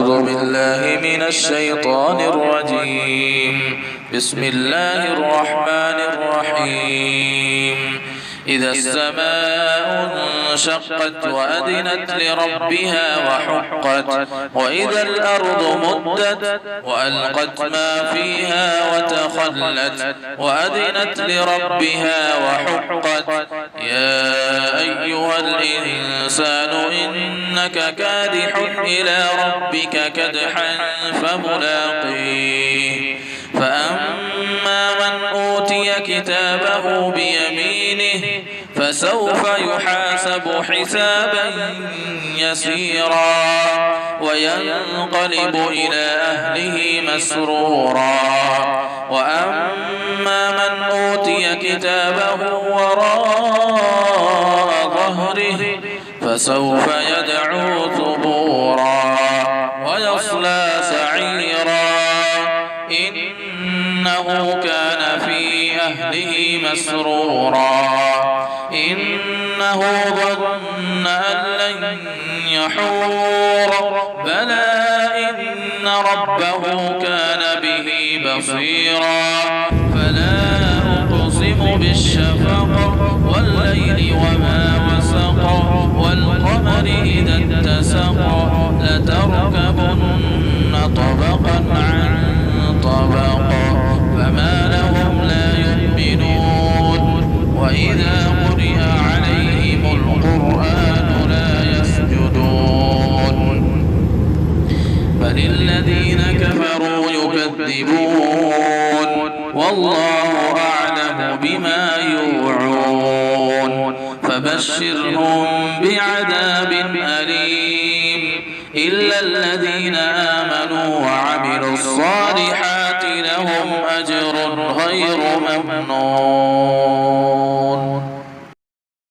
أعوذ بالله من الشيطان الرجيم. بسم الله الرحمن الرحيم. إذا السماء انشقت وأذنت لربها وحقت وإذا الأرض مدت وألقت ما فيها وتخلت وأذنت لربها وحقت يا أيها الإنسان إنك كادح إلى ربك كدحا فملاقيه فأما من أوتي كتابه بيمينه فسوف يحاسب حسابا يسيرا وينقلب إلى أهله مسرورا وأما من أوتي كتابه وراء ظهره فسوف يدعو ثبورا ويصلى سعيرا إنه كان في أهله مسرورا إنه ظن أن لن يحور بلى إن ربه كان به بصيرا فلا أقسم بالشفق والليل وما وسق والقمر إذا اتسق لتركبن طبقا عن طبق فما لهم لا يؤمنون وإذا قرئ عليهم القرآن لا يسجدون بل الذين كفروا يكذبون والله أعلم بما يوعون فبشرهم بعذاب أليم إلا الذين آمنوا وعملوا الصالحات لهم أجر غير ممنون.